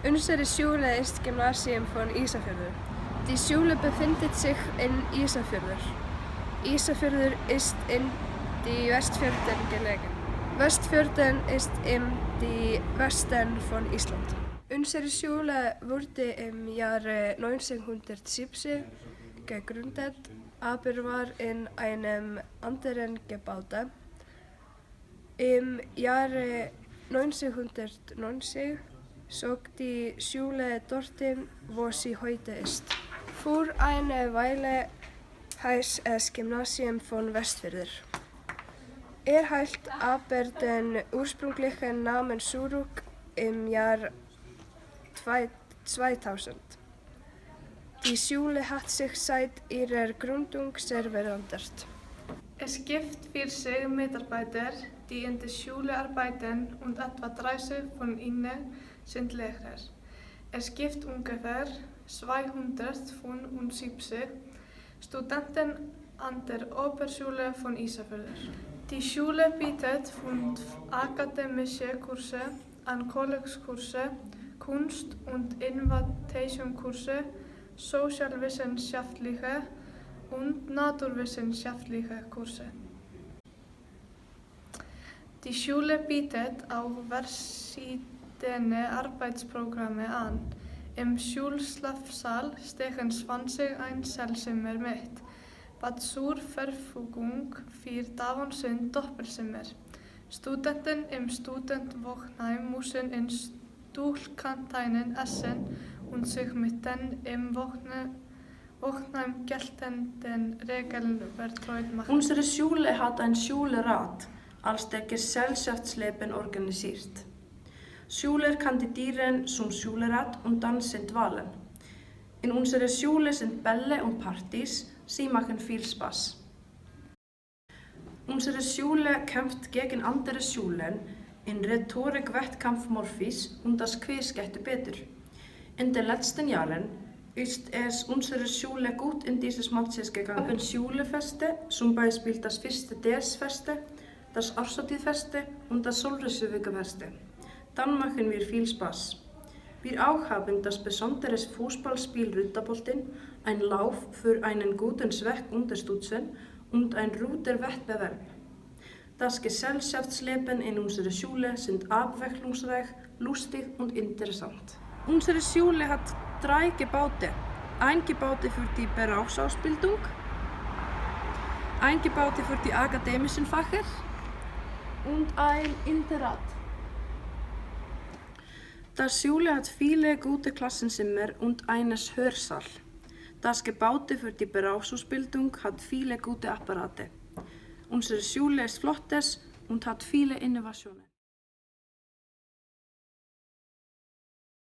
Unsere Schule ist Gymnasium von Isafjörður. Die Schule befindet sich in Isafjörður. Isafjörður ist in die Westfjörden gelegen. Westfjörden ist im die Westen von Island. Unsere Schule wurde im Jahre 1970 gegründet, aber war in einem anderen Gebäude. Im Jahre 1990 zog die Schule dorthin, wo sie heute ist. Für eine Weile heißt es Gymnasium von Westfjörður. Erhielt aber den ursprünglichen Namen zurück im Jahr 2000. Die Schule hat sich seit ihrer Gründung sehr verändert. Es gibt 40 Mitarbeiter, die in der Schule arbeiten und etwa 30 von ihnen sind Lehrer. Es gibt ungefähr 275 Studenten an der Oberschule von Isafjörður. Die Schule bietet 5 akademische Kurse an, College-Kurse, Kunst- und Innovationskurse, sozialwissenschaftliche und naturwissenschaftliche Kurse. Die Schule bietet auch verschiedene Arbeitsprogramme an. Im Schulschlafsaal stehen 20 Einzelzimmer mit, Bad zur Verfügung für 1000 Doppelzimmer. Studenten im Studentenwohnheim müssen in Stuhlkantinen essen und sich mit den im Wohnheim geltenden Regeln vertraut machen. Unsere Schule hat ein Schulrat als der Gesellschaftsleben organisiert. Schüler kandidieren zum Schulrat und dann sind Wahlen. In unserer Schule sind Bälle und Partys, sie machen viel Spaß. Unsere Schule kämpft gegen andere Schulen in Rhetorik, Wettkampf, Morphis und das Quiz geht besser. In den letzten Jahren ist es unserer Schule gut in dieses Matches gegangen. Wir haben Schulefeste, zum Beispiel das Fyrste DS-Feste, das Árshátíðarfeste und das Sólríkisvikufeste. Dann machen wir viel Spaß. Wir auch haben das besondere Fußballspiel Ruttaboltinn, ein Lauf für einen guten Zweck unterstützen und ein Ruderwettbewerb. Das Gesellschaftsleben in unserer Schule sind abwechslungsreich, lustig und interessant. Unsere Schule hat 3 Gebäude. Ein Gebäude für die Berufsausbildung, ein Gebäude für die akademischen Fächer und ein Internat. Das Schule hat viele gute Klassenzimmer und einen Hörsaal. Das Gebäude für die Berufsausbildung hat viele gute Apparate. Unsere Schule ist flottes und hat viele Innovationen.